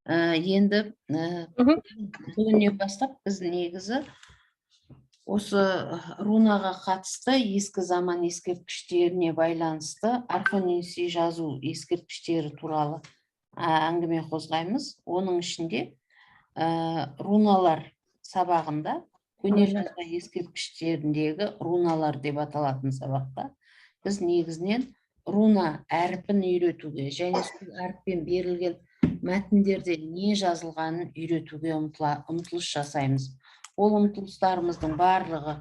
Енді Мгм. бүгіннен бастап біз негізі осы рунаға қатысты ескі заман ескерткіштеріне байланысты архоненси жазу ескерткіштері туралы әңгіме қозғаймыз. Оның ішінде руналар сабағында, көне жазба ескерткіштеріндегі руналар деп аталатын сабақта біз негізінен руна әрпін үйретуге және сол әріппен берілген мәтіндерде не жазылғанын үйретуге ұмтылыс жасаймыз. Ол ұмтылыстарымыздың барлығы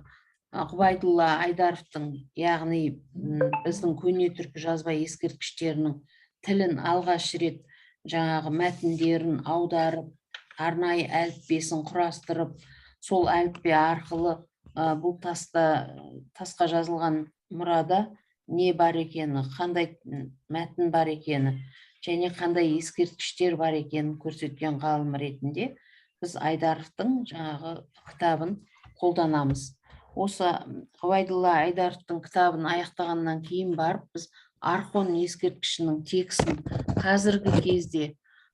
Ғұбайдулла Айдаровтың, яғни біздің көне түркі жазба ескерткіштерінің тілін алғаш рет жаңағы мәтіндерін аударып, арнайы әліппесін құрастырып, сол әліппе арқылы бұл тасқа жазылған мұрада не бар екені, қандай мәтін бар екені және қандай ескерткіштер бар екенін көрсеткен ғалым ретінде біз Айдаровтың жаңағы кітабын қолданамыз. Осы Ғұбайдулла Айдаровтың кітабын аяқтағаннан кейін барып біз Архон ескерткішінің текстін қазіргі кезде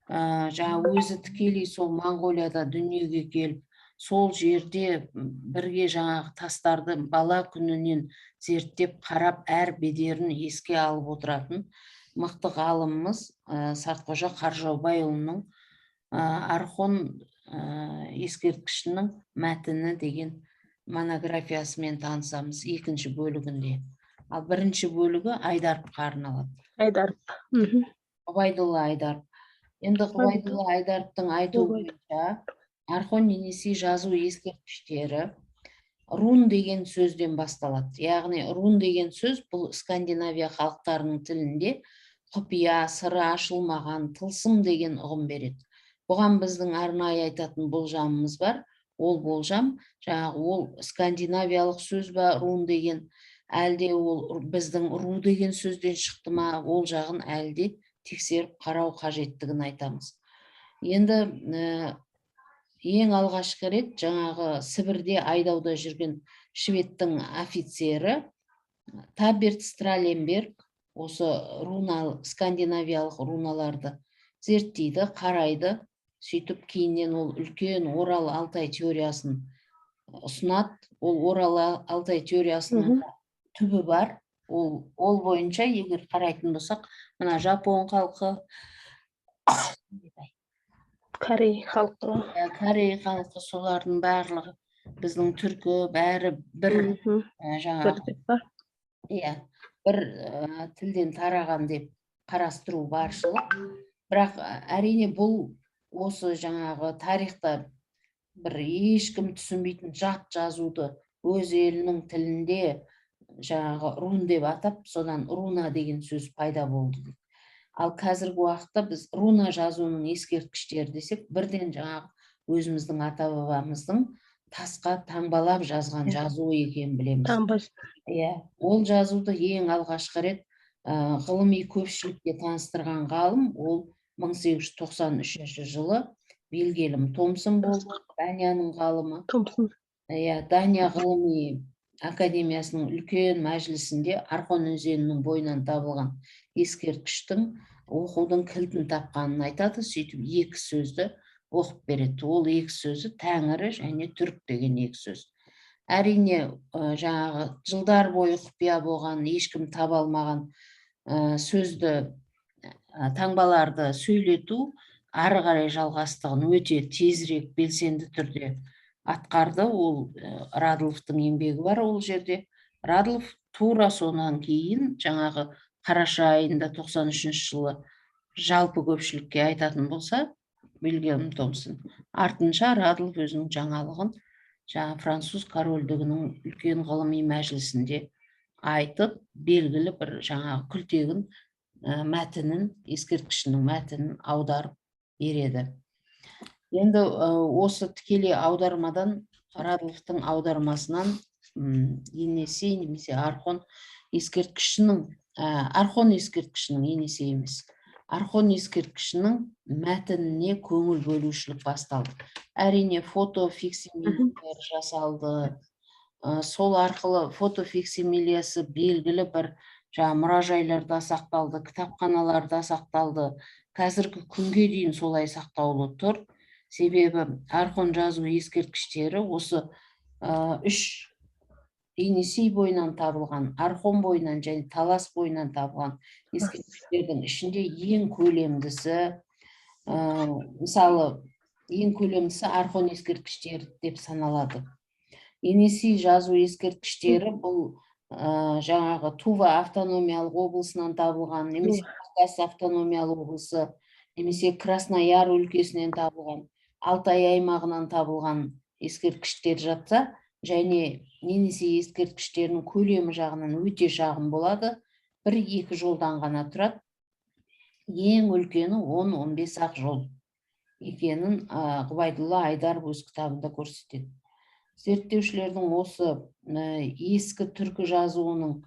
жаңа өзі тікелей сол Моңғолияда дүниеге келіп, сол жерде бірге жаңағы тастарды бала күнінен зерттеп қарап, әр бедерін еске алып отыратын мықты ғалымымыз Сартқожа Қаржаубайұлының Архон ескерткішінің мәтіні деген монографиясымен танысамыз екінші бөлігінде. Ал бірінші бөлігі Айдаровқа арналады. Айдаров. Ғұбайдулла Айдаров. Енді Ғұбайдулла Айдаровтың айтуы бойынша Архон-Енисей жазу ескерткіштері рун деген сөзден басталады. Яғни рун деген сөз бұл Скандинавия халықтарының тілінде құпия, сыры ашылмаған, тылсым деген ұғым береді. Бұған біздің арнайы айтатын болжамымыз бар. Ол болжам жаңағы ол скандинавиялық сөз ба рун деген, әлде ол біздің ру деген сөзден шықты ма, ол жағын әлде тексеріп қарау қажеттігін айтамыз. Енді ең алғашқы рет жаңағы Сібірде айдауда жүрген шведтің офицері Таберт Страленберг осы скандинавиялық руналарды зерттейді, қарайды. Сөйтіп кейіннен ол үлкен Орал Алтай теориясын ұсынады. Ол Орал Алтай теориясының түбі бар. Ол бойынша егер қарайтын болсақ, мына Жапон халқы, Корей халқы, солардың барлығы біздің түркі бәрі бір жаңағы бір тілден тараған деп қарастыру баршылық. Бірақ әрине бұл осы жаңағы тарихта бір ешкім түсінбейтін жат жазуды өз елінің тілінде жаңағы рун деп атап, содан руна деген сөз пайда болды. Ал қазіргі уақытта біз руна жазуының ескерткіштері десек, бірден жаңағы өзіміздің ата-бабамыздың тасқа таңбалап жазған жазуы екенін білеміз. Ол жазуды ең алғашқы рет ғылыми көпшілікке таныстырған ғалым ол 1893 жылы Вильгельм Томсон болды, Данияның ғалымы. Дания ғылыми академиясының үлкен мәжілісінде Архон өзенінің бойынан табылған ескерткіштің оқудың кілтін тапқанын айтады. Сөйтіп екі сөзді оқып береді. Ол екі сөзі Тәңірі және түрік деген екі сөз. Әрине жаңағы жылдар бойы құпия болған, ешкім таба алмаған сөзді, таңбаларды сөйлету ары қарай жалғастығын өте тезірек, белсенді түрде атқарды. Ол Радловтың еңбегі бар ол жерде. Радлов тура сонан кейін жаңағы қараша айында 93 жылы жалпы көпшілікке айтатын болса, Вильгельм Томсон, артынша Радлов өзінің жаңалығын жаңа француз корольдігінің үлкен ғылыми мәжілісінде айтып, белгілі бір жаңағы күлтегін мәтінін, ескерткішінің мәтінін аударып береді. Енді осы тікелей аудармадан, Радловтың аудармасынан Енисей немесе Архон ескерткішінің, Енисей емес, Архон ескерткішінің мәтініне көңіл бөлушілік басталды. Әрине фото фиксимилер жасалды, сол арқылы фотофиксимилиясы белгілі бір мұражайларда сақталды, кітапханаларда сақталды. Қазіргі күнге дейін солай сақтаулы тұр. Себебі Орхон жазу ескерткіштері осы 3 Енисей бойынан табылған, Орхон бойынан және Талас бойынан табылған ескерткіштердің ішінде ең көлемдісі, мысалы, ең көлемдісі Орхон ескерткіштері деп саналады. Енисей жазу ескерткіштері бұл жаңағы Тува автономиялық облысынан табылған, немесе Кавказ автономиялық облысы, немесе Краснояр өлкесінен табылған, Алтай аймағынан табылған ескерткіштер жатса, және Енисей ескерткіштерінің көлемі жағынан өте шағын болады, 1-2 жолдан ғана тұрады. Ең үлкені 10-15 ақ жол екенін Ғұбайдолла Айдаров өз кітабында көрсетеді. Зерттеушілердің осы ескі түркі жазуының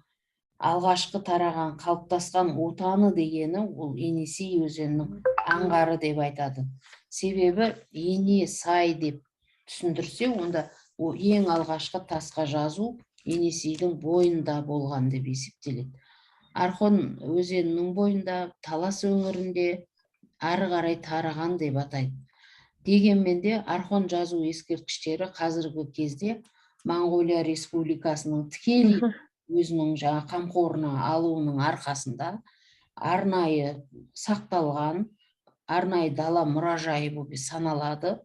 алғашқы тараған, қалыптасқан отаны дегені ол Енисей өзенінің аңғары деп айтады. Себебі Ене сай деп түсіндірсе, онда ең алғашқы тасқа жазу Енисейдің бойында болған деп есептеледі. Орхон өзенінің бойында, Талас өңірінде ары қарай тараған деп атайды. Дегенмен де Орхон жазу ескерткіштері қазіргі кезде Моңғолия Республикасының тікелей өзінің қамқорына алуының арқасында арнайы сақталған, арнайы дала мұражайы болып саналады.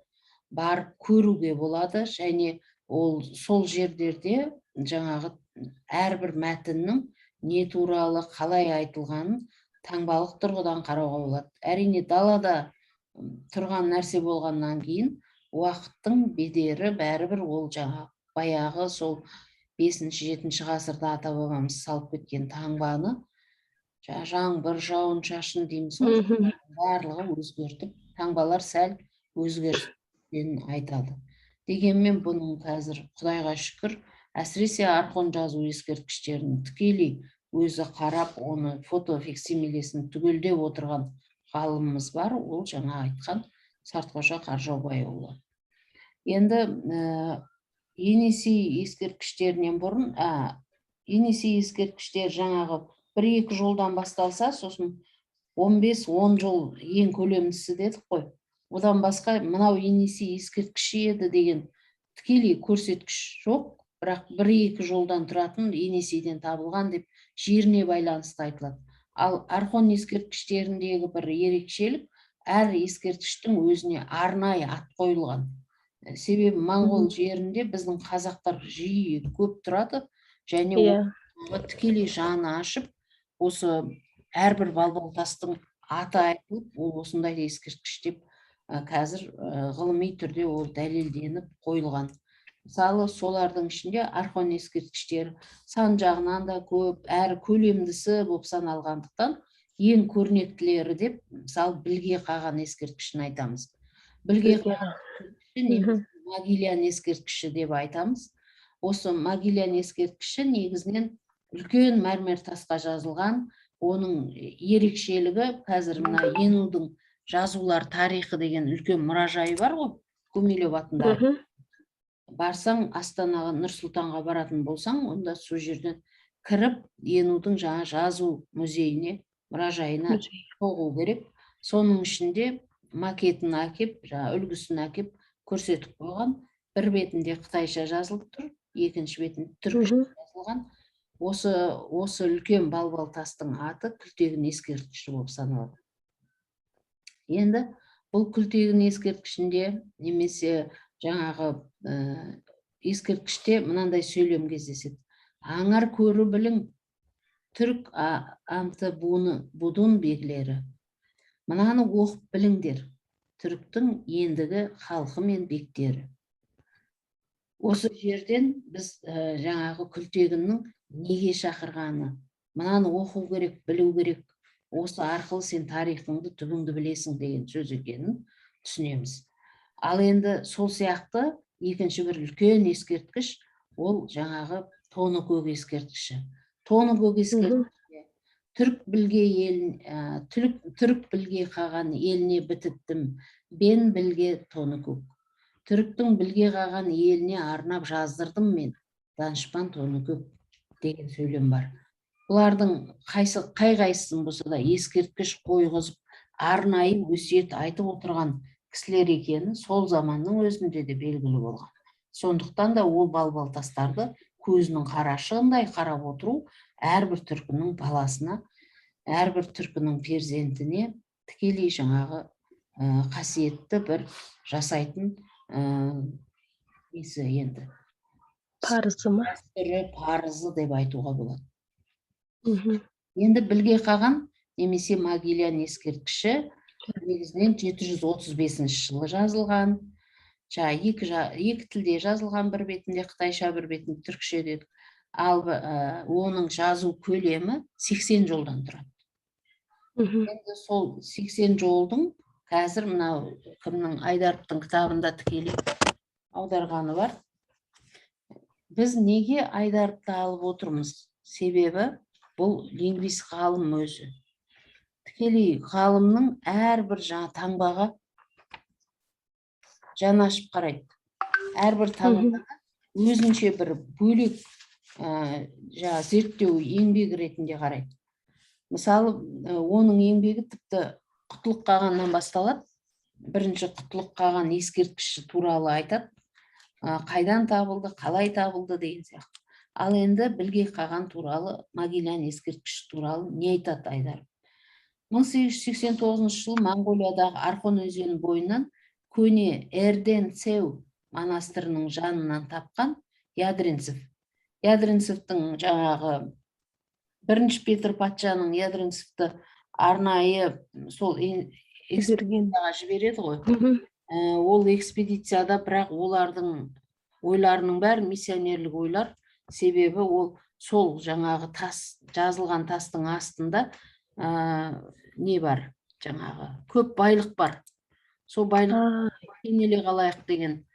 Барып көруге болады, және сол жерлерде жаңағы әрбір мәтіннің не туралы қалай айтылғанын таңбалық тұрғыдан қарауға болады. Әрине, далада тұрған нәрсе болғаннан кейін уақыттың бедері бәрібір ол баяғы сол 5-7 ғасырда ата-бабамыз салып кеткен таңбаны жаңбыр, жауын шашын дейміз ғой, барлығы өзгертіп, таңбалар сәл өзгерістен айтады. Дегенмен бұның қазір Құдайға шүкір, әсіресе Орхон жазу ескерткіштерін тікелей өзі қарап, оны фотофиксимилесін түгелдеп отырған ғалымымыз бар, ол жаңа айтқан Сартқожа Қаржаубайұлы. Енді Енисей ескерткіштерінен бұрын, Енисей ескерткіштер жаңағы 1-2 жолдан басталса, сосын 15-10 жол ең көлемдісі дедік қой. Одан басқа мынау Енисей ескерткіші еді деген тікелей көрсеткіш жоқ, бірақ 1-2 жолдан тұратын Енисейден табылған деп жеріне байланысты айтылады. Ал Орхон ескерткіштеріндегі бір ерекшелік, әр ескерткіштің өзіне арнайы ат қойылған. Себебі Моңғол жерінде біздің қазақтар жиі көп тұрады, және тікелей жаны ашып, осы әрбір балбал тастың аты айтылып, ол осындай ескерткіш деп қазір ғылыми түрде ол дәлелденіп қойылған. Мысалы, солардың ішінде Орхон ескерткіштері сан жағынан да көп, әрі көлемдісі болып саналғандықтан, ең көрнектілері деп, мысалы, Білге қаған ескерткішін айтамыз. Білге қаған ескерткіші Могилян ескерткіші деп айтамыз. Осы Могилян ескерткіші негізінен үлкен мәрмер тасқа жазылған. Оның ерекшелігі қазір мына Енудың жазулар тарихы деген үлкен мұражайы бар ғой, Гумилев атындағы. Барсаң, Астанаға, Нұр-Сұлтанға баратын болсаң, онда сол жерден кіріп, Енудың жазу музейіне, мұражайына соғу керек. Соның ішінде макетін әкеп, үлгісін әкеп көрсетіп қойған. Бір бетінде қытайша жазылып тұр, екінші бетінде түркіше жазылған. Осы үлкен балбал тастың аты Күлтегін ескерткіші болып саналады. Енді бұл Күлтегін ескерткішінде немесе жаңағы ескерткіште мынандай сөйлем кездеседі. Аңар көрі білің, түрк анты будун беглері. Мынаны оқып біліңдер, түріктің ендігі халқы мен бектері. Осы жерден біз жаңағы Күлтегіннің неге шақырғаны, мынаны оқу керек, білу керек, осы арқылы сен тарихыңды түбіңді білесің деген сөз екенін түсінеміз. Ал енді сол сияқты екінші бір үлкен ескерткіш, ол жаңағы Тоныкөк ескерткіші. Тоныкөк ескерткіші түрік білге қаған еліне бітіттім, бен білге Тоныкөк. Түріктің білге қаған еліне арнап жаздырдым мен, данышпан тоны көп деген сөйлем бар. Бұлардың қай қайсысын болса да ескерткіш қойғызып, арнайы өсиет айтып отырған кісілер екені сол заманның өзінде де белгілі болған. Сондықтан да ол балбал тастарды көзінің қарашығындай қарап отыру әрбір түркінің баласына, әрбір түркінің перзентіне тікелей жаңағы қасиетті бір жасайтын несі енді Парызы ма? парызы деп айтуға болады. Енді Білге қаған немесе Могилян ескерткіші негізінен 735 жылы жазылған. Екі тілде жазылған, бір бетінде қытайша, бір бетінде түркше дедік. Ал оның жазу көлемі 80 жолдан тұрады. Енді сол 80 жолдың қазір мынау кімнің Айдаровтың кітабында тікелей аударғаны бар. Біз неге Айдаровты алып отырмыз? Себебі бұл лингвист ғалым өзі. Тікелей ғалымның әрбір жаңа таңбаға жан ашып қарайды. Әрбір таңбаға өзінше бір бөлек зерттеу еңбек ретінде қарайды. Мысалы, оның еңбегі тіпті Құтлық қағаннан басталады. Бірінші Құтлық қаған ескерткіші туралы айтады. Қайдан табылды, қалай табылды деген сияқты. Ал енді Білге қаған туралы, Могилян ескерткіші туралы не айтады Айдаров? 1889 жыл Монғолиядағы Архон өзені бойынан көне Эрден-Цеу монастырының жанынан тапқан Ядринцев. Ядринцевтің жаңағы бірінші Петр патшаның Ядринцевті арнайы сол экспедицияға жібереді ғой. Ол экспедицияда бірақ олардың ойларының бәрі миссионерлік ойлар. Себебі ол сол жаңағы жазылған тастың астында не бар? Жаңағы көп байлық бар. Сол байлық кенеле қалайық деген,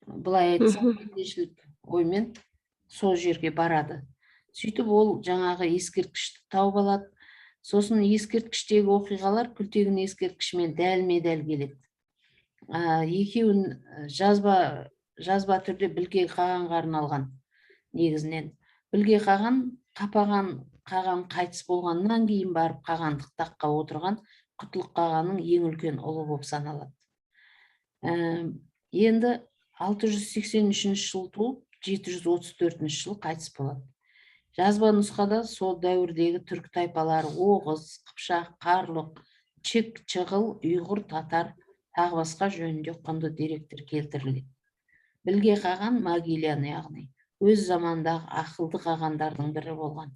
былай айтсақ, пендешілік оймен сол жерге барады. Сөйтіп ол жаңағы ескерткішті тауып алады. Сосын ескерткіштегі оқиғалар күлтегін ескерткішімен дәлме-дәл келеді. Екеуін жазба түрде Білге қағанға арналған негізінен. Білге қаған қаған қайтыс болғаннан кейін барып қағандық таққа отырған Құтлық қағанның ең үлкен ұлы болып саналады. Енді 683 жыл туып, 734 жыл қайтыс болады. Жазба нұсқада сол дәуірдегі түркі тайпалары Оғыз, Қыпшақ, Қарлұқ, Чек, Чығыл, Ұйғыр, Татар тағы басқа жөнінде құнды деректер келтірілген. Білге қаған Могилян яғни өз замандағы ақылды қағандардың бірі болған.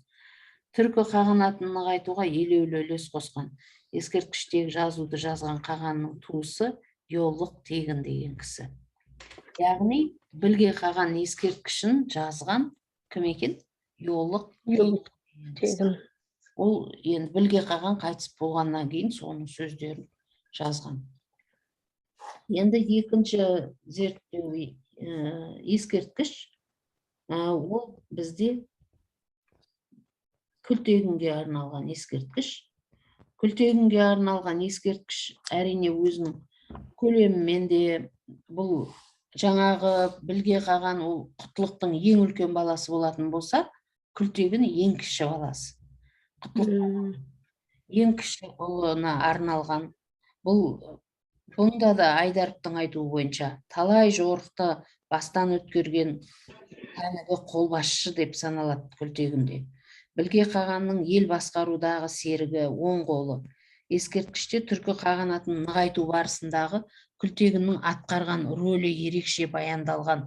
Түркі қағанатын нығайтуға елеулі үлес қосқан. Ескерткіштегі жазуды жазған қағанның туысы Иолық Тегін деген кісі. Яғни Білге қаған ескерткішін жазған кім екен? Иолық Тегін. Ол енді Білге қаған қайтыс болғаннан кейін соның сөздерін жазған. Енді екінші зерттеу ескерткіш ол бізде Күлтегінге арналған ескерткіш. Күлтегінге арналған ескерткіш әрине өзінің көлемімен де, бұл жаңағы Білге қаған ол Құтлықтың ең үлкен баласы болатын болса, Күлтегін ең кіші баласы. Құтлық ең кіші ұлына арналған. Бұнда да Айдаровтың айтуы бойынша талай жорықты бастан өткерген кәнігі қолбасшы деп саналады Күлтегінде. Білге қағанның ел басқарудағы серігі, оң қолы. Ескерткіште түркі қағанатын нығайту барысындағы Күлтегіннің атқарған рөлі ерекше баяндалған.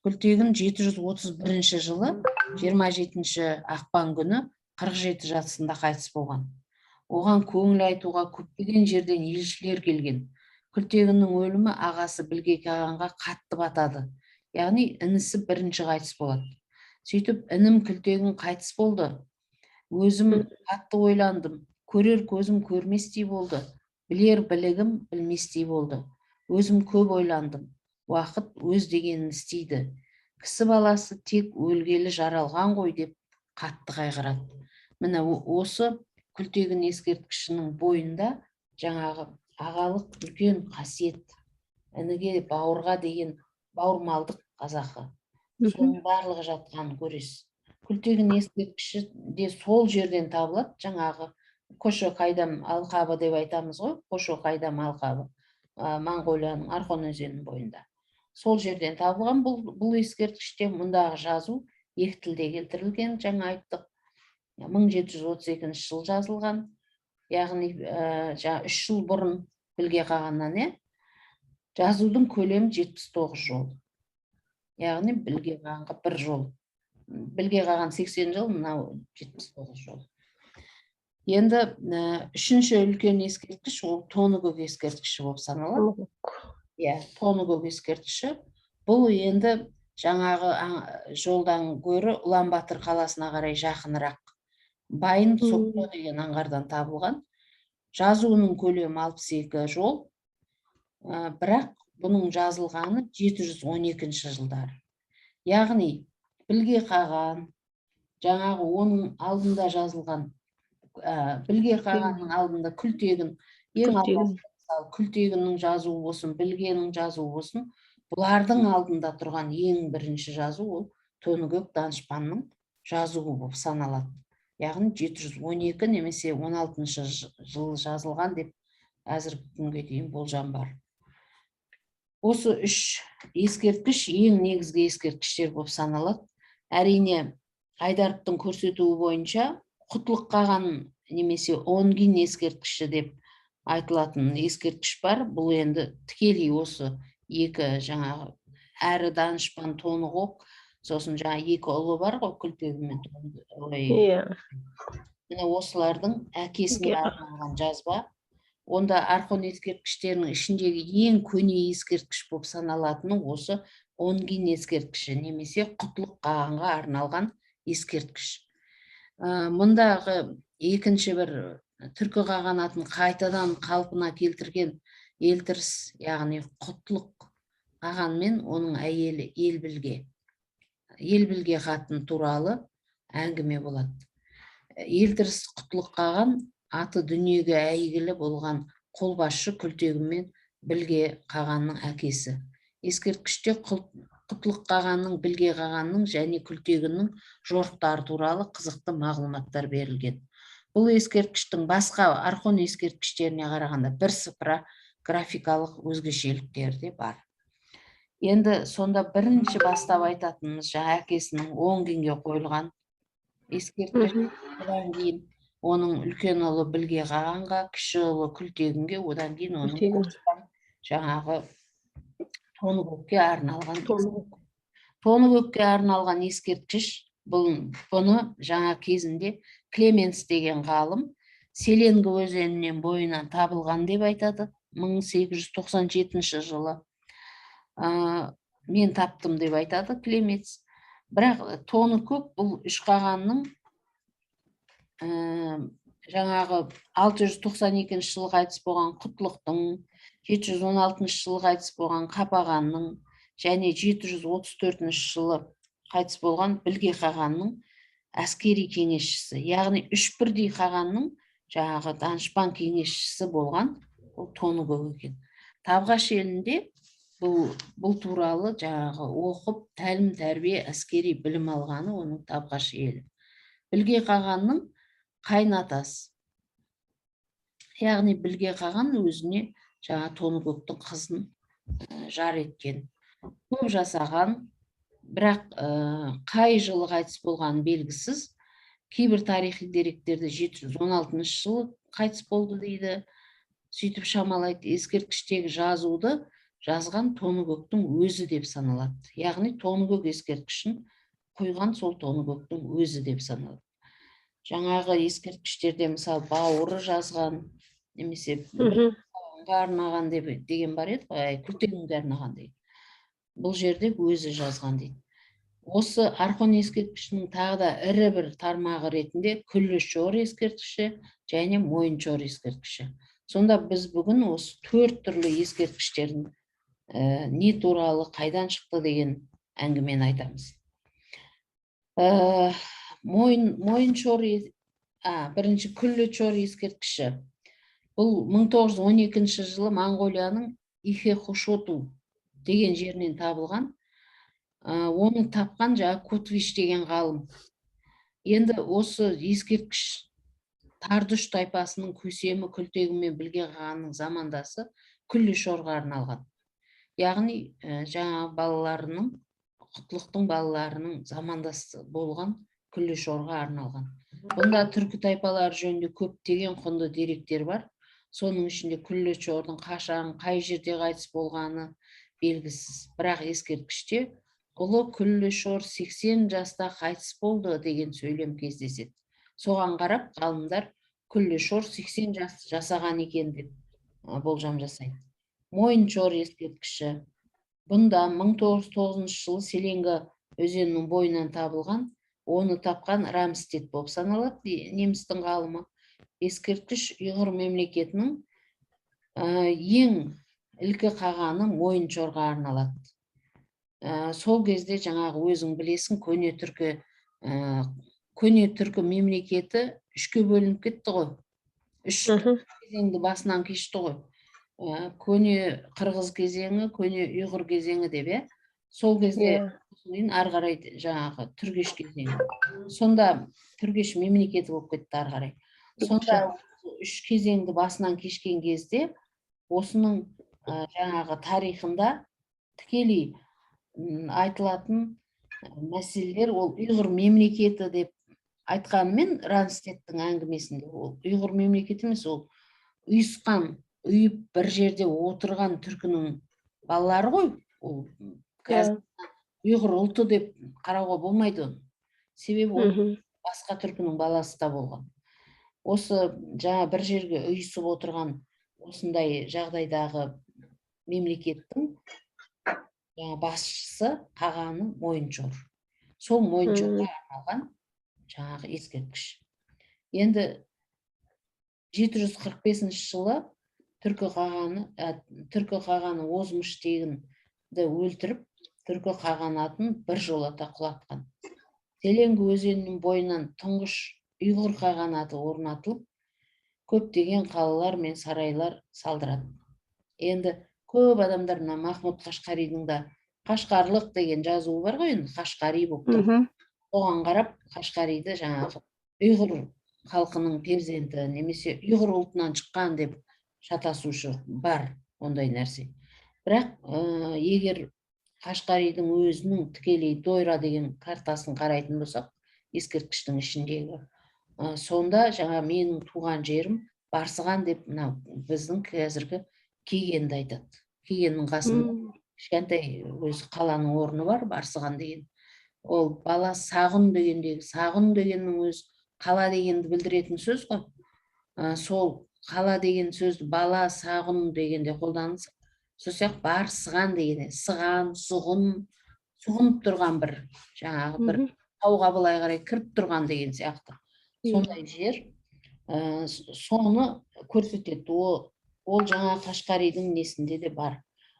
Күлтегін 731 жылы 27 ақпан күні 47 жасында қайтыс болған. Оған көңіл айтуға көптеген жерден елшілер келген. Күлтегіннің өлімі ағасы Білге қағанға қатты батады. Яғни інісі бірінші қайтыс болады. Сөйтіп, інім Күлтегін қайтыс болды. Өзім қатты ойландым. Көрер көзім көрместей болды. Білер білігім білместей болды. Өзім көп ойландым. Уақыт өз дегенін істейді. Кісі баласы тек өлгелі жаралған ғой деп қатты қайғырады. Міне осы Күлтегін ескерткішінің бойында жаңағы ағалық үлкен қасиет, ініге бауырға деген бауырмалдық қазақы соның барлығы жатқанын көресіз. Күлтегін ескерткіші де сол жерден табылады. Жаңағы Кошо Кайдам алқабы деп айтамыз ғой. Кошо Кайдам алқабы. Моңғолияның Орхон өзенінің бойында. Сол жерден табылған бұл ескерткіште мұндағы жазу екі тілде келтірілген, жаңа айттық. 1732 жыл жазылған. Яғни 3 жыл бұрын білге қағаннан, жазудың көлемі 79 жол. Яғни білге қағанға 1 жол. Білге қаған 80 жыл, мынау 79 жол. Енді үшінші үлкен ескерткіш ол Тоныкөк ескерткіші болып саналады. Тоныкөк ескерткіші. Бұл енді жаңағы жолдан гөрі Улан-Батыр қаласына қарай жақынырақ. Байын Соқпо деген аңғардан табылған. Жазуының көлемі 62 жол. Бірақ бұның жазылғаны 712 жылдары. Яғни білге қаған, жаңағы оның алдында жазылған, білге қағанның алдында Күлтегін, ең алғашқы Күлтегіннің жазуы болсын, білгенің жазуы болсын, бұлардың алдында тұрған ең бірінші жазу ол Тоныкөк данышпанның жазуы болып саналады. Яғни 712 немесе 16 жыл жазылған деп әзіргі күнге дейін болжам бар. Осы үш ескерткіш ең негізгі ескерткіштер болып саналады. Әрине, Айдаровтың көрсетуі бойынша Құтлық қаған немесе Онгин ескерткіші деп айтылатын ескерткіш бар. Бұл енді тікелей осы екі жаңағы әрі данышпан Тонығоқ, сосын жаңа екі ұлы бар ғой, Күлтегін мен Тонығоқ. Осылардың әкесіне арналған жазба. Онда Орхон ескерткіштерінің ішіндегі ең көне ескерткіш болып саналатыны осы Онгин ескерткіші немесе Құтлық қағанға арналған ескерткіш. Мұндағы екінші бір түркі қағанатын қайтадан қалпына келтірген елтіріс, яғни Құтлық қаған мен оның әйелі Елбілге қатын туралы әңгіме болады. Елтіріс Құтлық қаған аты дүниеге әйгілі болған қолбасшы Күлтегін мен білге қағанның әкесі. Ескерткіште Құтлық қағанның, білге қағанның және Күлтегіннің жорықтары туралы қызықты мағлұматтар берілген. Бұл ескерткіштің басқа Орхон ескерткіштеріне қарағанда бірсыпыра графикалық өзгешеліктері де бар. Енді сонда бірінші бастап айтатынымыз жаңа әкесінің Онгинге қойылған ескерткіш, одан кейін оның үлкен ұлы білге қағанға, кіші ұлы Күлтегінге, одан кейін оның жаңағы Тоныкөкке арналған. Тоныкөкке арналған ескерткіш, бұны жаңа кезінде Клеменс деген ғалым Селенгі өзенінен бойынан табылған деп айтады. 1897 жылы мен таптым деп айтады Клеменс. Бірақ Тоныкөк бұл үш қағанның жаңағы 692 жылы қайтыс болған Құтлықтың, 716 жылы қайтыс болған Қапағанның және 734 жылы қайтыс болған білге қағанның әскери кеңесшісі. Яғни үш бірдей қағанның жаңағы данышпан кеңесшісі болған бұл Тоныкөк екен. Табғаш елінде бұл туралы жаңағы оқып, тәлім тәрбие, әскери білім алғаны оның Табғаш елі. Білге қағанның қайнатасы. Яғни білге қаған өзіне жаңа Тоныкөктің қызын жар еткен. Көп жасаған, бірақ қай жылы қайтыс болғаны белгісіз. Кейбір тарихи деректерде 716 жылы қайтыс болды дейді. Сөйтіп шамалайды, ескерткіштегі жазуды жазған Тоныкөктің өзі деп саналады. Яғни Тоныкөк ескерткішін қойған сол Тоныкөктің өзі деп саналады. Жаңағы ескерткіштерде мысалы бауыры жазған, немесе қағанға арнаған деген бар еді ғой, Күлтегінге арнаған дейді. Бұл жерде өзі жазған дейді. Осы Орхон ескерткішінің тағы да ірі бір тармағы ретінде Күллішор ескерткіші және Мойыншор ескерткіші. Сонда біз бүгін осы 4 түрлі ескерткіштердің не туралы, қайдан шықты деген әңгімені айтамыз. Мойыншор, бірінші Күллішор ескерткіші. Бұл 1912 жылы Моңғолияның Ихехушоту деген жерінен табылған. Оны тапқан жаңа Кутвиш деген ғалым. Енді осы ескерткіш Тардүш тайпасының көсемі күлтегімен білге қағанның замандасы Күллі Шорға арналған. Яғни жаңа балаларының, Құтлықтың балаларының замандасы болған Күллі Шорға арналған. Бұнда түркі тайпалары жөнінде көптеген құнды деректер бар. Соның ішінде Күллі Шордың қашан, қай жерде қайтыс болғаны белгісіз. Бірақ ескерткіште ұлы Күллі Шор 80 жаста қайтыс болды деген сөйлем кездеседі. Соған қарап, ғалымдар Күллі Шор 80 жас жасаған екен деп болжам жасайды. Мойыншор ескерткіші. Бұнда 1909 жылы Селенга өзенінің бойынан табылған, оны тапқан Рамстед болып саналады, немістің ғалымы. Ескерткіш ұйғыр мемлекетінің ең ілкі қағаны Мойыншорға арналады. Сол кезде жаңағы өзің білесің, көне түркі мемлекеті үшке бөлініп кетті ғой. Үш кезеңді басынан кешті ғой. Көне қырғыз кезеңі, көне ұйғыр кезеңі деп, сол кезде ары қарай жаңағы түргеш кезеңі. Сонда түргеш мемлекеті болып кетті ары қарай. Сонда үш кезеңді басынан кешкен кезде осының жаңағы тарихында тікелей айтылатын мәселелер ол ұйғыр мемлекеті деп айтқанымен Ранстедтің әңгімесінде ол ұйғыр мемлекеті емес, ол ұйысқан, ұйып бір жерде отырған түркінің балалары ғой. Ол ұйғыр ұлты деп қарауға болмайды оны. Себебі ол басқа түркінің баласы да болған. Осы жаңа бір жерге ұйысып отырған осындай жағдайдағы мемлекеттің басшысы қағаны Мойыншор. Сол Мойыншорға арналған жаңағы ескерткіш. Енді 745 жылы түркі қағаны Озмыш тегінді өлтіріп, түркі қағанатын бір жолата құлатқан. Селенгі өзенінің бойынан тұңғыш ұйғыр қағанаты орнатылып, көптеген қалалар мен сарайлар салдырады. Енді көп адамдар Махмұд Қашқаридің да Қашқарлық деген жазуы бар ғой, енді Қашқари болып тұр. Оған қарап, Қашқариді жаңағы ұйғыр халқының перзенті немесе ұйғыр ұлтынан шыққан деп шатасушы бар ондай нәрсе. Бірақ егер Қашқаридің өзінің тікелей Дойра деген картасын қарайтын болсақ, ескерткіштің ішіндегі, сонда жаңа менің туған жерім Барсыған деп біздің қазіргі Кегенді айтады. Кегеннің қасында кішкентай өзі қаланың орны бар, Барсыған деген. Ол бала сағын дегендегі, сағын дегеннің өзі қала дегенді білдіретін сөз ғой. Сол қала деген сөзді бала сағын дегенде қолданылса, сол сияқты Барсыған дегенде сыған, сұғынып тұрған бір жаңағы бір тауға былай қарай кіріп тұрған деген сияқты. Сондай жер, соны көрсетеді. Ол жаңа Қашқаридің несінде де бар.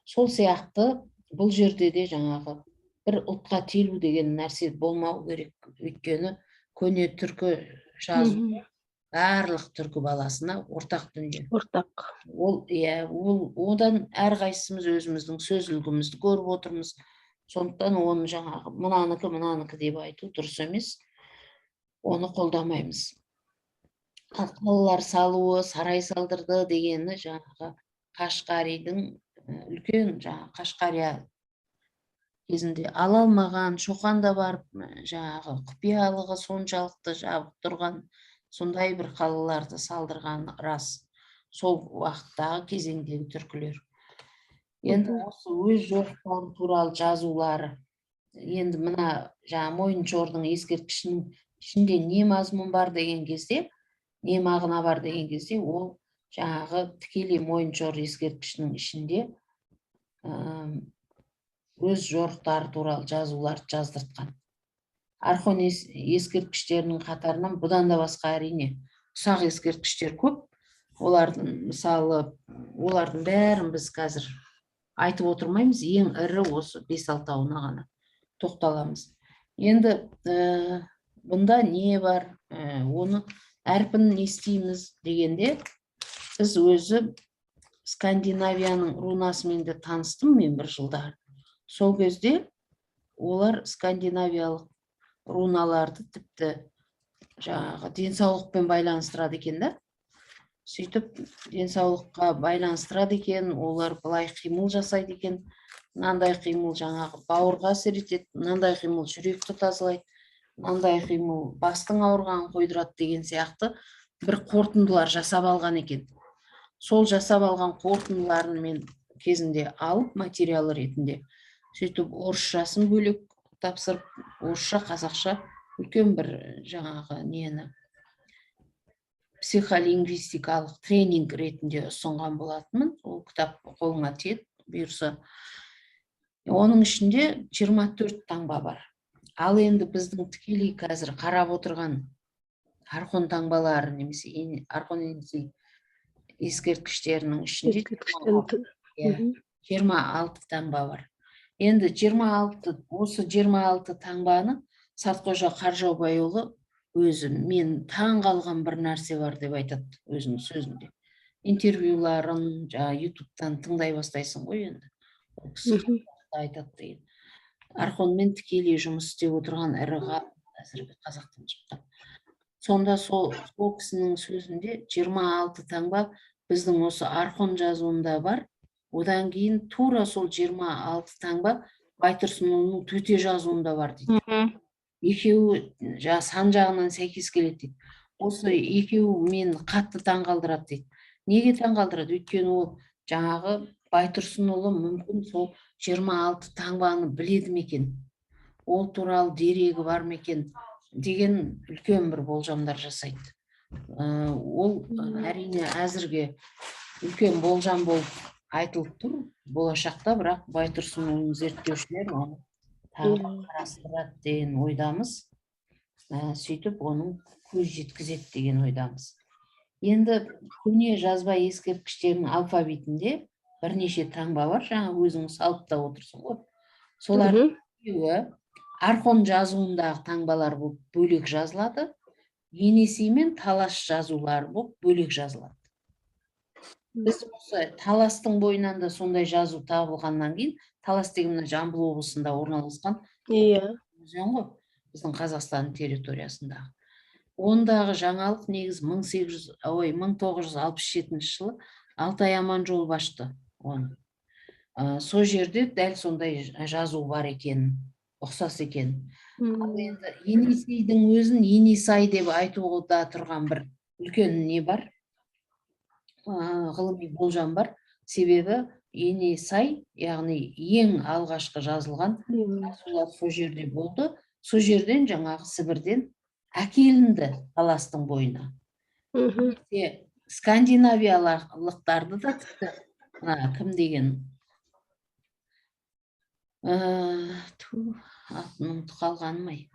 Сол сияқты бұл жерде де жаңағы бір ұлтқа телу деген нәрсе болмау керек. Өйткені көне түркі жазу барлық түркі баласына ортақ дүние. Ортақ. Одан әрқайсымыз өзіміздің сөз үлгімізді көріп отырмыз. Сондықтан оны жаңағы мынаныкі деп айту дұрыс емес. Оны қолдамаймыз. Қалалар салуы, сарай салдырды дегені жаңағы Қашқаридің үлкен жаңағы Қашқария кезінде ала алмаған, Шоқанда барып жаңағы құпиялығы соншалықты жабық тұрған сондай бір қалаларды салдырған рас. Сол уақыттағы кезеңдегі түркілер. Енді осы өз жорықтары туралы жазулары. Енді мына жаңа Мойыншордың ескерткішінің ішінде не мазмұн бар деген кезде, не мағына бар деген кезде, ол жаңағы тікелей Мойыншор ескерткішінің ішінде өз жорықтары туралы жазуларды жаздыртқан. Орхон ескерткіштерінің қатарынан бұдан да басқа әрине ұсақ ескерткіштер көп. Олардың бәрін біз қазір айтып отырмаймыз. Ең ірі осы 5-6-тауына ғана тоқталамыз. Енді бұнда не бар, оны әрпін не істейміз дегенде, біз өзі Скандинавияның рунасымен де таныстым мен бір жылдар. Сол кезде олар скандинавиялық руналарды тіпті жаңағы денсаулықпен байланыстырады екен да. Сөйтіп денсаулыққа байланыстырады екен, олар былай қимыл жасайды екен, мынандай қимыл жаңағы бауырға әсер етеді, мынандай қимыл жүректі тазалайды, мынандай қимыл бастың ауырғанын қойдырады деген сияқты бір қорытындылар жасап алған екен. Сол жасап алған қорытындыларын мен кезінде алып материал ретінде сөйтіп орысшасын бөлек тапсырып, орысша, қазақша үлкен бір жаңағы нені психолингвистикалық тренинг ретінде ұсынған болатынмын. Ол кітап қолыңа тиеді, бұйырса. Оның ішінде 24 таңба бар. Ал енді біздің тікелей қазір қарап отырған архон таңбалары немесе архон ескерткіштерінің ішінде 26 таңба бар. Енді 26 таңбаны Сартқожа Қаржаубайұлы өзі мен таң қалған бір нәрсе бар деп айтады өзінің сөзінде. Интервьюларын ютубтан тыңдай бастайсың ғой енді. Ол кісі айтады деген. Архонмен тікелей жұмыс істеп отырған ірі ғалым әзірге қазақтан шыққан. Сонда сол кісінің сөзінде 26 таңба біздің осы архон жазуында бар. Одан кейін тура сол 26 таңба Байтұрсынұлының төте жазуында бар дейді. Екеуі сан жағынан сәйкес келеді дейді. Осы екеуі мен қатты таңғалдырады дейді. Неге таңғалдырады? Өйткені ол жаңағы Байтұрсынұлы мүмкін сол 26 таңбаны біледі ме екен, ол туралы дерегі бар ма екен деген үлкен бір болжамдар жасайды. Ол әрине әзірге үлкен болжам болып айтылып тұр болашақта, бірақ Байтұрсынұлының зерттеушілер оны тағы қарастырады деген ойдамыз. Сөйтіп оның көз жеткізеді деген ойдамыз. Енді көне жазба ескерткіштерінің алфавитінде бірнеше таңба бар, жаңа өзіңіз алып та отырсың ғой. Солардың екеуі архон жазуындағы таңбалар болып бөлек жазылады, енесей мен талас жазулары болып бөлек жазылады. Біз осы таластың бойынан да сондай жазу табылғаннан кейін, талас деген Жамбыл облысында орналасқан өзен ғой, біздің Қазақстан территориясындағы. Ондағы жаңалық негіз 1967 жылы Алтай Аманжолов ашты оны. Сол жерде дәл сондай жазу бар екен, ұқсас екен. Ал енді енесейдің өзін Енесай деп айтуда тұрған бір үлкен не бар, ғылыми болжам бар. Себебі Енесай, яғни ең алғашқы жазылған жазулар сол жерде болды. Сол жерден жаңағы Сібірден әкелінді таластың бойына. Скандинавиялықтарды да тіпті кім деген атын ұмытып қалғаным-ай.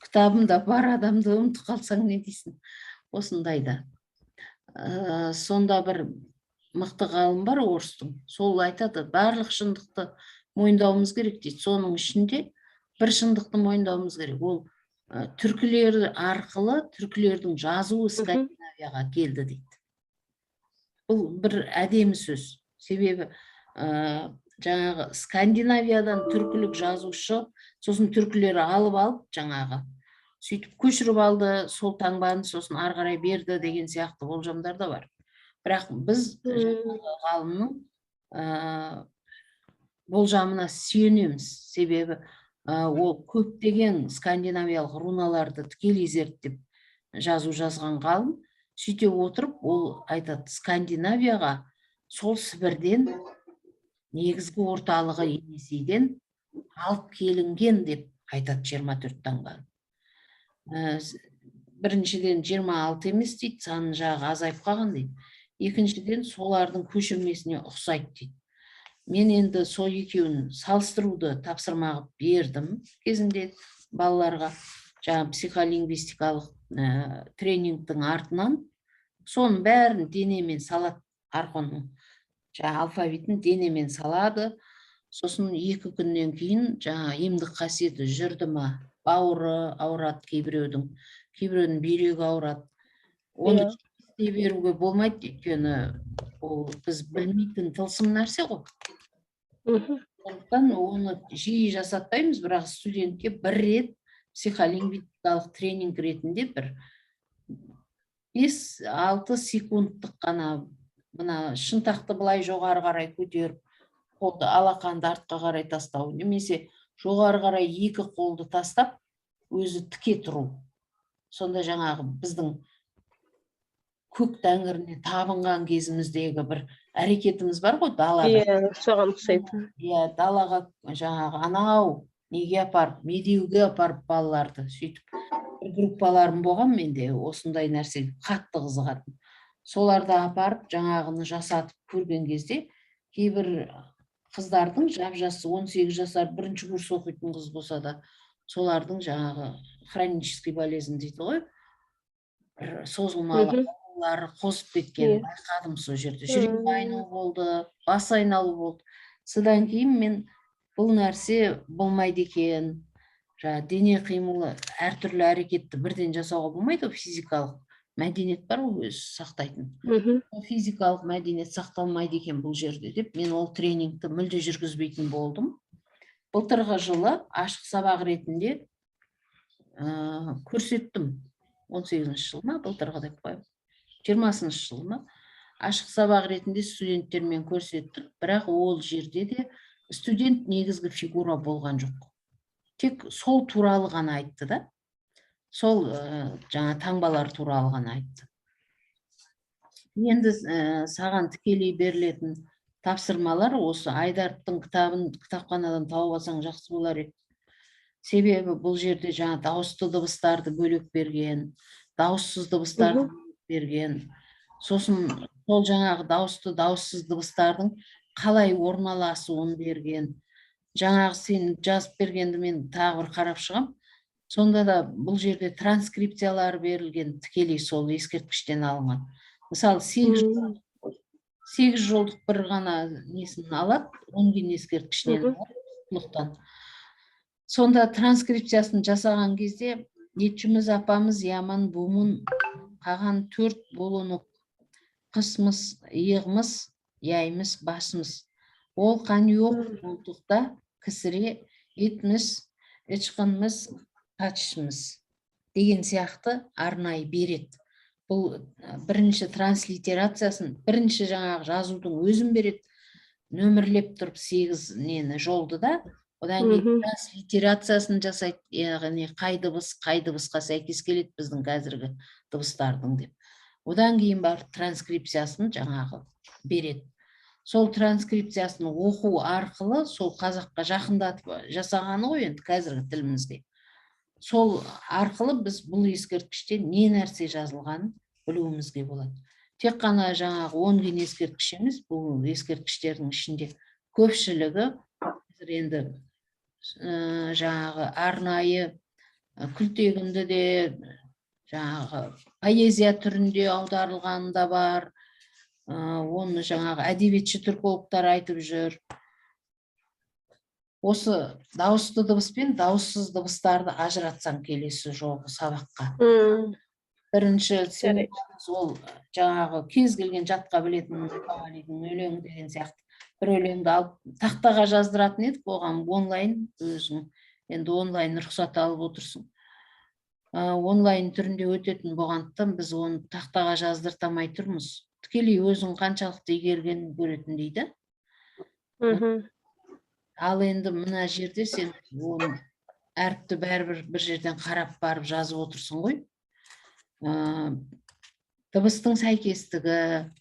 Кітабымда бар адамды ұмытып қалсаң не дейсің? Осындайда. Сонда бір мықты ғалым бар орыстың. Сол айтады, барлық шындықты мойындауымыз керек дейді. Соның ішінде бір шындықты мойындауымыз керек. Ол түркілер арқылы түркілердің жазуы Скандинавияға келді дейді. Бұл бір әдемі сөз. Себебі жаңағы Скандинавиядан түркілік жазушы, сосын түркілер алып жаңағы сөйтіп көшіріп алды, сол таңбаны сосын ары қарай берді деген сияқты болжамдар да бар. Бірақ біз ғалымның болжамына сүйенеміз. Себебі ол көптеген скандинавиялық руналарды тікелей зерттеп жазу жазған ғалым. Сөйте отырып, ол айтады, Скандинавияға сол Сібірден негізгі орталығы Енесейден алып келінген деп айтады 24 таңбаны. Біріншіден 26 емес дейді, санын жағы азайып қалған дейді. Екіншіден солардың көшірмесіне ұқсайды дейді. Мен енді сол екеуін салыстыруды тапсырма бердім кезінде балаларға, жаңа психолингвистикалық тренингтің артынан. Соның бәрін денемен салады, архонның жаңа алфавитін денемен салады. Сосын 2 күннен кейін жаңа емдік қасиеті жүрді ма, бауыры ауырады кейбіреудің бүйрегі ауырады. Оны істей беруге болмайды, өйткені ол біз білмейтін тылсым нәрсе ғой. Сондықтан оны жиі жасатпаймыз, бірақ студентке бір рет психолингвистикалық тренинг ретінде бір 5-6 секундтық қана мына шынтақты былай жоғары қарай көтеріп, қолды алақанды артқа қарай тастау, немесе жоғары қарай екі қолды тастап, өзі тіке тұру. Сонда жаңағы біздің көк тәңіріне табынған кезіміздегі бір әрекетіміз бар ғой далада. Соған ұқсайды. Далаға жаңағы анау неге апарып, медеуге апарып балаларды сөйтіп бір группаларым болған менде, осындай нәрсеге қатты қызығатын. Соларды апарып жаңағыны жасатып көрген кезде кейбір қыздардың жап-жасы 18 жасар бірінші курс оқитын қыз болса да, солардың жаңағы хронический болезнь дейді ғой, созылмалы аурулары қосып кеткен байқадым сол жерде. Жүрек айналу болды, бас айналу болды. Содан кейін мен бұл нәрсе болмайды екен. Дене қимылы әртүрлі әрекетті бірден жасауға болмайды, физикалық мәдениет бар ғой өзі сақтайтын. Физикалық мәдениет сақталмайды екен бұл жерде деп, мен ол тренингті мүлде жүргізбейтін болдым. Былтырғы жылы ашық сабақ ретінде көрсеттім. 18-ші жыл ма, былтырғы деп қойып, 20-ші жыл ма, ашық сабақ ретінде студенттермен көрсеттік, бірақ ол жерде де студент негізгі фигура болған жоқ. Тек сол туралы ғана айтты да, сол жаңа таңбалар туралы ғана айтты. Енді саған тікелей берілетін тапсырмалар осы Айдаровтың кітабын кітапханадан тауып алсаң жақсы болар еді. Себебі бұл жерде жаңа дауысты дыбыстарды бөлек берген, дауыссыз дыбыстарды берген. Сосын сол жаңағы дауысты, дауыссыз дыбыстардың қалай орналасуын берген. Жаңағы сен жазып бергенді мен тағы бір қарап шығам. Сонда да бұл жерде транскрипциялар берілген, тікелей сол ескерткіштен алынған. Мысалы 8 жолдық бір ғана несін алады, 10 ген ескерткішінен алады. Сонда транскрипциясын жасаған кезде етшіміз апамыз яман бумын қаған 4 болуны қысмыз, иығымыз, яймыз, басымыз. Ол қан yok болдықта кісіре етміз, ічқынмыз, қачышымыз деген сияқты арнайы береді. Бұл бірінші транслитерациясын, бірінші жаңағы жазудың өзін береді. Нөмірлеп тұрып 8 нені жолды да, одан кейін транслитерациясын жасайды, яғни қай дыбысқа сәйкес келеді біздің қазіргі дыбыстардың деп. Одан кейін бар транскрипциясын жаңағы береді. Сол транскрипциясын оқу арқылы сол қазаққа жақындатып жасағаны ғой енді қазіргі тілімізде. Сол арқылы біз бұл ескерткіште не нәрсе жазылғанын білуімізге болады. Тек қана жаңағы 10 ген ескерткіш емес, бұл ескерткіштердің ішінде көпшілігі енді жаңағы арнайы күлтегінді де жаңағы поэзия түрінде аударылған да бар. Оны жаңағы әдебиетші түркологтар айтып жүр. Осы дауысты дыбыс пен дауыссыз дыбыстарды ажыратсаң келесі жолғы сабаққа. Бірінші ол жаңағы кез келген жатқа білетін өлең деген сияқты бір өлеңді алып тақтаға жаздыратын едік, оған онлайн өзің енді онлайн рұқсат алып отырсың. Онлайн түрінде өтетін болғандықтан біз оны тақтаға жаздыртамай тұрмыз. Тікелей өзің қаншалықты игергенін көретін дейді. Ал енді мына жерде сен әріпті бәрібір бір жерден қарап барып жазып отырсың ғой. Дыбыстың сәйкестігі,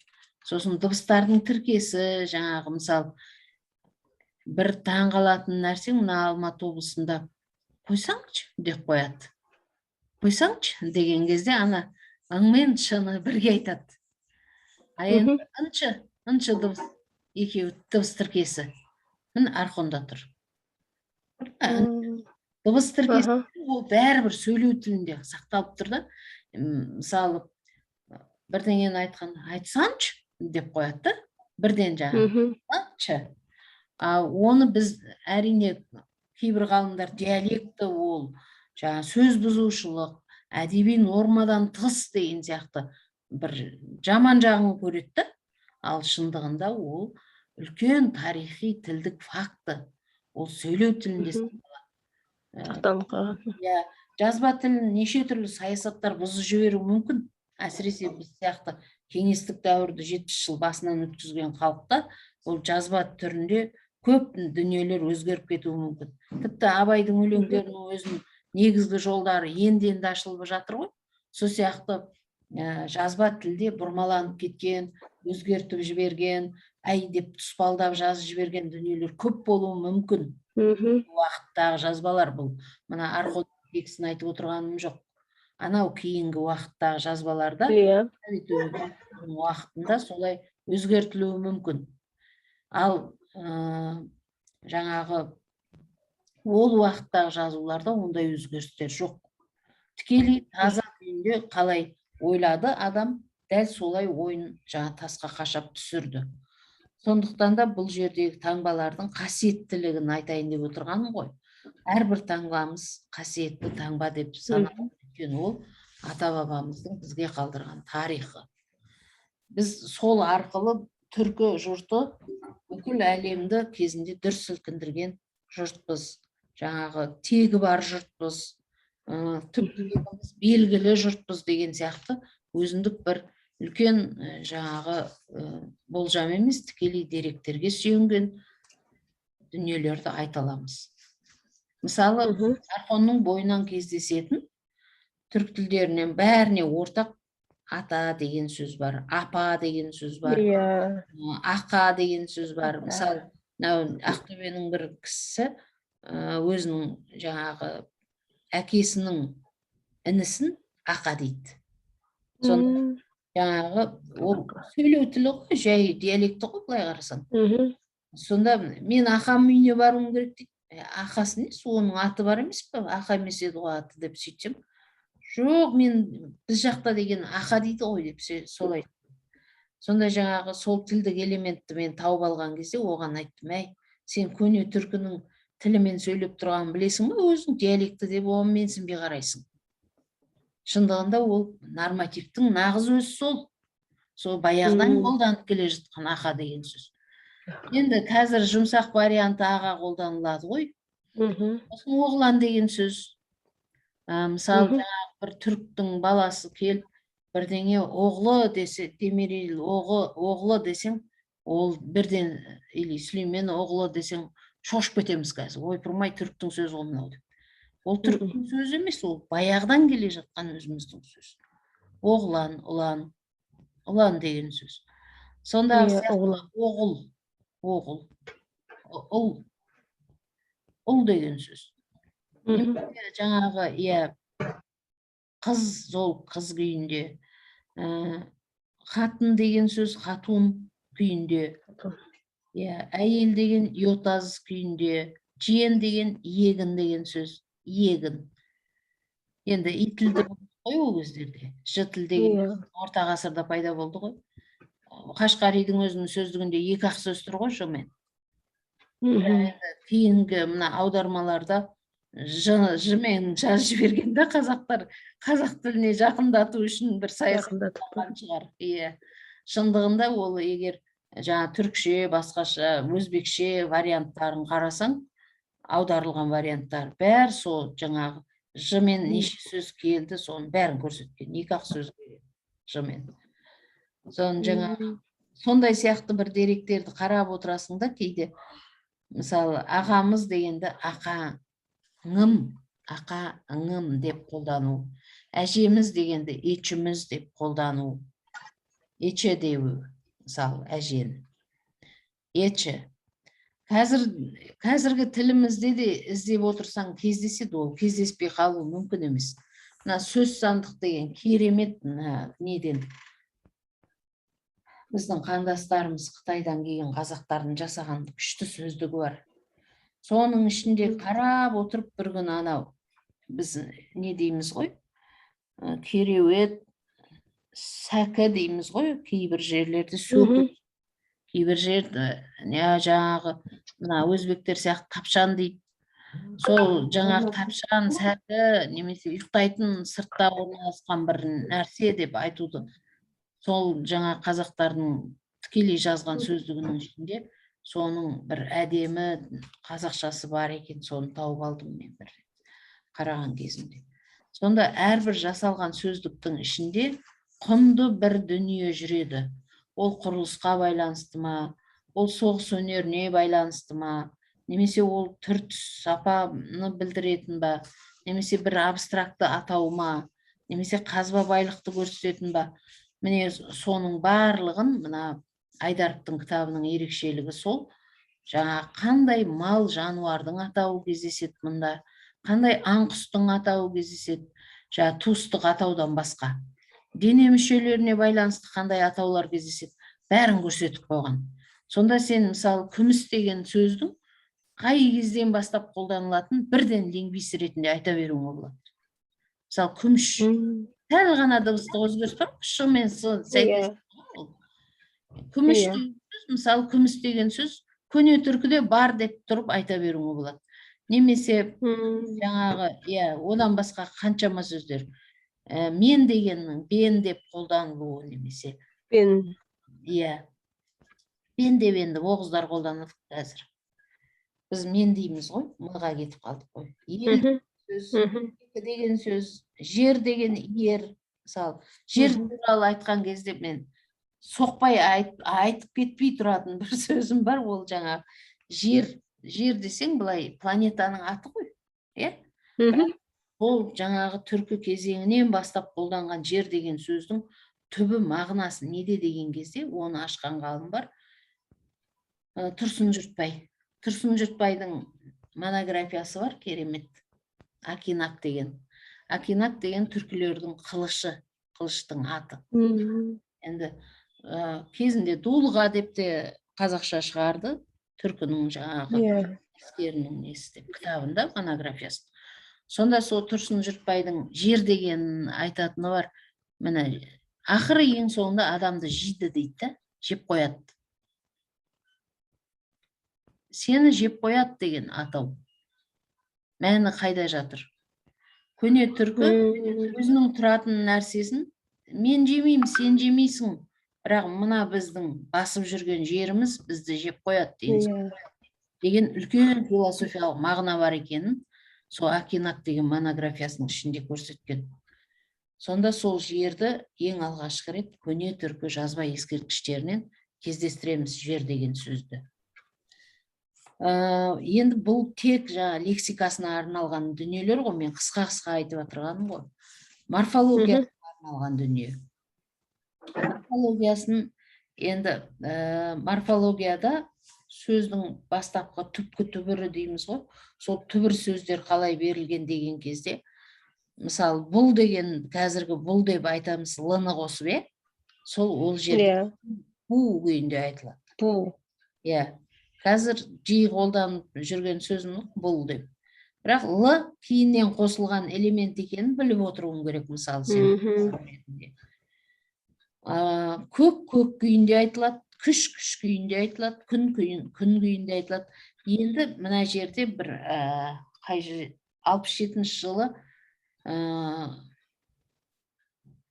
сосын дыбыстардың тіркесі, жаңағы мысалы бір таңғалатын нәрсе мына Алматы облысында қойсаңшы деп қояды. Қойсаңшы деген кезде ана ың мен шыны бірге айтады. Енді ыншы дыбыс, екеуі дыбыс тіркесі. Мін арқонда тұр. Дыбыс тіркесі ол бәрібір сөйлеу тілінде сақталып тұр да. Мысалы бірдеңені айтқан айтсаншы деп қояды. Бірден жаңағы. Оны біз әрине кейбір ғалымдар диалекті ол жаңа сөз бұзушылық, әдеби нормадан тыс деген сияқты бір жаман жағын көреді. Ал шындығында ол үлкен тарихи тілдік факты. ол сөйлеу тілінде сақтанып қалған. иә, жазба тілін неше түрлі саясаттар бұзып жіберуі мүмкін. Әсіресе біз сияқты кеңестік дәуірді 70 жыл басынан өткізген халықта ол жазба түрінде көп дүниелер өзгеріп кетуі мүмкін. Тіпті Абайдың өлеңдерінің өзінің негізгі жолдары енді ашылып жатыр ғой. Сол сияқты жазба тілде бұрмаланып кеткен, өзгертіп жіберген, әй деп тұспалдап жазып жіберген дүниелер көп болуы мүмкін. Уақыттағы жазбалар бұл. Мына арход текстін айтып отырғаным жоқ. Анау кейінгі уақыттағы жазбаларда уақытында солай өзгертілуі мүмкін. Ал жаңағы ол уақыттағы жазуларда ондай өзгерістер жоқ. Тікелей таза күйінде қалай ойлады адам, дәл солай ойын жаңа тасқа қашап түсірді. Сондықтан да бұл жердегі таңбалардың қасиеттілігін айтайын деп отырғаным ғой. Әрбір таңбамыз қасиетті таңба деп саналады. Өйткені ол ата-бабамыздың бізге қалдырған тарихы. Біз сол арқылы түркі жұрты бүкіл әлемді кезінде дүр сілкіндірген жұртпыз. Жаңағы тегі бар жұртпыз, белгілі жұртпыз деген сияқты өзіндік бір үлкен жаңағы болжам емес, тікелей деректерге сүйенген дүниелерді айта аламыз. Мысалы, Орхонның бойынан кездесетін түрк тілдерінен бәріне ортақ ата деген сөз бар, апа деген сөз бар, ақа деген сөз бар. Мысалы, Ақтөбенің бір кісісі өзінің жаңағы әкесінің інісін ақа дейді. Сонда жаңағы ол сөйлеу тілі ғой, жай диалекті ғой, былай қарасаң. Сонда мен ақам үйіне баруым керек дейді. Ақасы несі, оның аты бар емес пе? Ақа емес еді ғой аты деп сөйтсем. Жоқ, мен біз жақта деген ақа дейді ғой деп солай. Сонда жаңағы сол тілдік элементті мен тауып алған кезде оған айттым, әй, сен көне түркінің тілімен сөйлеп тұрғанын білесің бе, өзің диалекті деп оған менсінбей қарайсың. Шындығында ол нормативтің нағыз өзі сол. Сол баяғыдан қолданып келе жатқан ақа деген сөз. Енді қазір жұмсақ варианты аға қолданылады ғой. Оғлан деген сөз. Мысалы, бір түріктің баласы келіп, бірдеңе оғлы десе, Темирел оғлы десең, ол бірден, или Сүлеймен оғлы десең, шошып кетеміз қазір. Ойпырмай, түріктің сөзі ғой мынау деп. Ол түріктің сөзі емес, ол баяғыдан келе жатқан өзіміздің сөз. Оғлан, ұлан деген сөз. Сонда оғыл, ұл деген сөз. Жаңағы, қыз, зол, қыз күйінде. Қатын деген сөз, қатун күйінде. Әйел деген йотаз күйінде. Жиен деген егін деген сөз. Егін. Енді итілді ғой ол кездерде. Жытіл деген орта ғасырда пайда болды ғой. Қашқаридің өзінің сөздігінде екі ақ сөз тұр ғой, жымен. Кейінгі мына аудармаларда жымен жазып жібергенде қазақтар қазақ тіліне жақындату үшін бір саясат шығар. Шындығында ол егер жаңа түркше, басқаша, өзбекше варианттарын қарасаң, аударылған варианттар бәрі сол жаңағы жымен неше сөз келді, соның бәрін көрсеткен. Екі ақ сөз келеді жымен. Соны жаңағы сондай сияқты бір деректерді қарап отырасың да кейде. Мысалы, ағамыз дегенде ақаңым деп қолдану. Әжеміз дегенде ечіміз деп қолдану. Ече деу, мысалы, әжен. Ече. Қазіргі тілімізде де іздеп отырсаң кездеседі, ол кездеспей қалу мүмкін емес. Мына сөз сандық деген керемет неден. Біздің қандастарымыз Қытайдан кейін қазақтардың жасаған күшті сөздігі бар. Соның ішінде қарап отырып бір күн анау, біз не дейміз ғой? Кереует, сәкі дейміз ғой, кейбір жерлерде сөкі. Кейбір жерді, жаңағы, мына өзбектер сияқты тапшан дейді. Сол жаңағы тапшан, сәкі, немесе ұйықтайтын сыртта орналасқан бір нәрсе деп айтуды. Сол жаңа қазақтардың тікелей жазған сөздігінің ішінде соның бір әдемі қазақшасы бар екен, соны тауып алдым мен бір қараған кезімде. Сонда әрбір жасалған сөздіктің ішінде құнды бір дүние жүреді. Ол құрылысқа байланысты ма, ол соғыс өнеріне байланысты ма, немесе ол түр түс сапаны білдіретін ба, немесе бір абстракты атау ма, немесе қазба байлықты көрсететін ба. Міне соның барлығын мына Айдаровтың кітабының ерекшелігі сол. Жаңа қандай мал жануардың атауы кездеседі мұнда, қандай аң құстың атауы кездеседі, жаңа туыстық атаудан басқа. Дене мүшелеріне байланысты қандай атаулар кездеседі, бәрін көрсетіп қойған. Сонда сен мысалы күміс деген сөздің қай кезден бастап қолданылатын бірден лингвист ретінде айта беруіңе болады. Мысалы күміш, сәл ғана дыбыстық өзгеріс бар, ш мен с сәйкес. Күміш деген сөз, мысалы күміс деген сөз көне түркіде бар деп тұрып айта беруіңе болады. Немесе жаңағы, одан басқа қаншама сөздер. Мен дегеннің бен деп қолданылуы, немесе бен. Бен деп енді оғыздар қолданады қазір. Біз мен дейміз ғой, мыға кетіп қалдық қой. Ел сөз, деген сөз, жер деген ер. Мысалы, жер туралы айтқан кезде мен соқпай айтып кетпей тұратын бір сөзім бар, ол жаңа жер десең былай планетаның аты ғой. Ол жаңағы түркі кезеңінен бастап қолданған жер деген сөздің түбі мағынасы неде деген кезде оны ашқан ғалым бар. Тұрсын Жұртбай. Тұрсын Жұртбайдың монографиясы бар, керемет. Акинак деген. Акинак деген түркілердің қылышы, қылыштың аты. Енді кезінде Дулыға деп те қазақша шығарды, түркінің жаңағы әскерінің несі деп кітабында, монографиясы. Сонда сол Тұрсын Жұртбайдың жер деген айтатыны бар. Міне, ақыры ең соңында адамды жейді дейді, жеп қояды. Сені жеп қояды деген атау. Мәні қайда жатыр? Көне түркі өзінің тұратын нәрсесін мен жемеймін, сен жемейсің, бірақ мына біздің басып жүрген жеріміз бізді жеп қояды деген үлкен философиялық мағына бар екенін сол Акинак деген монографиясының ішінде көрсеткен. Сонда сол жерді ең алғашқы рет көне түркі жазба ескерткіштерінен кездестіреміз, жер деген сөзді. Енді бұл тек жаңа лексикасына арналған дүниелер ғой, мен қысқа айтып отырғаным ғой. Морфологиясына арналған дүние. Морфологиясын енді морфологияда сөздің бастапқы түпкі түбірі дейміз ғой. Сол түбір сөздер қалай берілген деген кезде, мысалы, бұл деген қазіргі бұл деп айтамыз, лыны қосып, сол ол жерде бу күйінде айтылады. Бу. Қазір жиі қолданып жүрген сөзім бұл деп. Бірақ л кейіннен қосылған элемент екенін біліп отыруым керек, мысалы сен. Көк күйінде айтылады, күш күйінде айтылады, күн күйінде айтылады. Енді мына жерде бір 67-ші жылы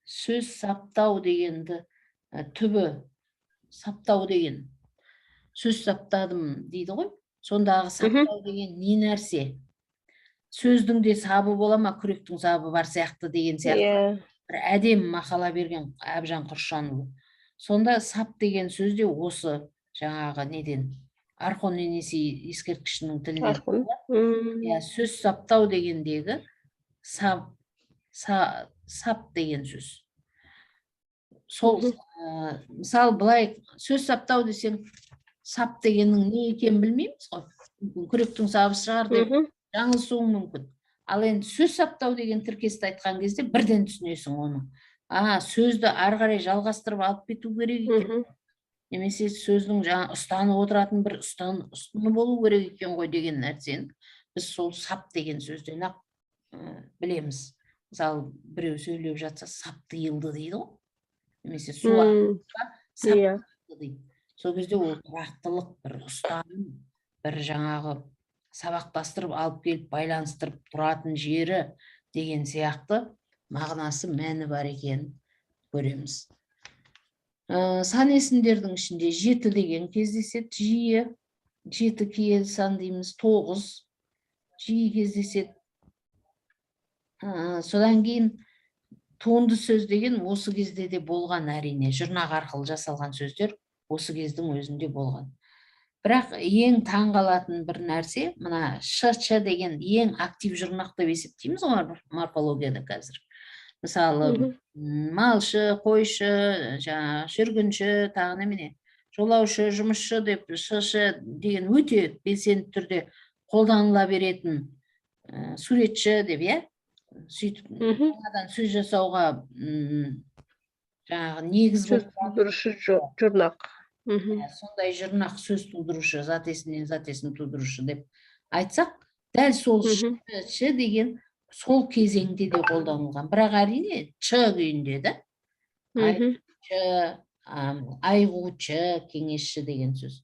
сөз саптау дегенді түбі саптау деген сөз саптадым дейді ғой. Сондағы саптау деген не нәрсе? Сөздің де сабы бола ма, күректің сабы бар сияқты деген сияқты. Бір әдем мақала берген Әбжан Құршанұлы. Сонда сап деген сөз де осы жаңағы неден? Архон Енесей ескерткішінің тілінен. Сөз саптау дегендегі сап деген сөз. Сол, мысалы, былай сөз саптау десең, сап дегеннің не екенін білмейміз ғой. Күректің сабы шығар деп жаңылысуың мүмкін. Ал енді сөз саптау деген тіркесті айтқан кезде бірден түсінесің оны. Сөзді ары қарай жалғастырып алып кету керек екен. Немесе сөздің жаңа ұстанып отыратын бір ұстыны болу керек екен ғой деген нәрсені біз сол сап деген сөзден ақ білеміз. Мысалы, біреу сөйлеп жатса, сап тиылды дейді ғой. Немесе су ағызса, сап тиылды дейді. Сол кезде ол тұрақтылық, бір ұстаным, бір жаңағы сабақтастырып алып келіп байланыстырып тұратын жері деген сияқты мағынасы, мәні бар екенін көреміз. Сан есімдердің ішінде 7 деген кездеседі жиі. жеті киелі сан дейміз, 9 жиі кездеседі. Содан кейін туынды сөз деген осы кезде де болған, әрине. Жұрнақ арқылы жасалған сөздер осы кездің өзінде болған. Бірақ ең таң қалатын бір нәрсе, мына ш деген ең актив жұрнақ деп есептейміз ғой морфологияда қазір. Мысалы, малшы, қойшы, жүргінші, тағы немене, жолаушы, жұмысшы деп ш деген өте белсенді түрде қолданыла беретін, суретші деп, сөйтіп жаңадан сөз жасауға жаңағы негіз Сөз тудырушы жұрнақ. сондай жұрнақ сөз тудырушы, зат есімнен зат есім тудырушы деп айтсақ, дәл сол ш деген сол кезеңде де қолданылған. Бірақ әрине ч күйінде да. Айғушы, кеңесші деген сөз.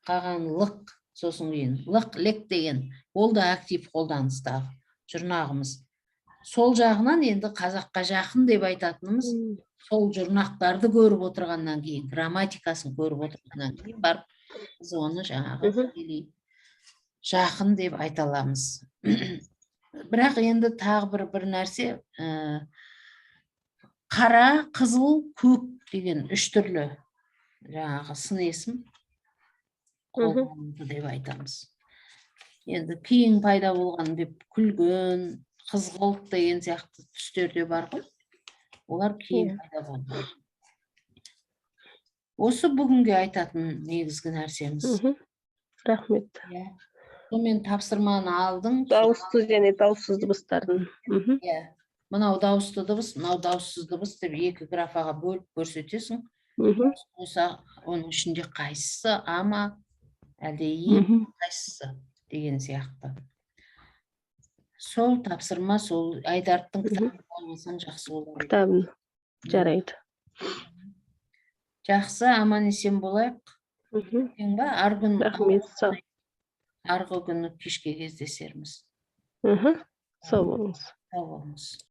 Қаған лық, сосын кейін лық, лек деген, ол да актив қолданыстағы жұрнағымыз. Сол жағынан енді қазаққа жақын деп айтатынымыз, сол жұрнақтарды көріп отырғаннан кейін, грамматикасын көріп отырғаннан кейін барып, біз оны жаңағы жақын деп айта аламыз. Бірақ енді тағы бір нәрсе, қара, қызыл, көк деген 3 түрлі жаңағы сын есім қолданылды деп айтамыз. Енді кейін пайда болған деп күлген, қызғылт деген сияқты түстерде бар ғой. Олар кейін пайда болды. Осы бүгінге айтатын негізгі нәрсеміз. Рахмет. Сонымен тапсырманы алдың. Дауысты және дауыссыз дыбыстардың. Мынау дауысты дыбыс, мынау дауыссыз дыбыс деп 2 графаға бөліп көрсетесің. Оның ішінде қайсысы а ма, әлде и қайсысы деген сияқты. Сол тапсырма, сол Айдардың кітабын алсаң жақсы болады. Кітабын жарайды. Жақсы, аман есен болайық. Арғы күні кешке кездесерміз. Сау болыңыз. Сау болыңыз.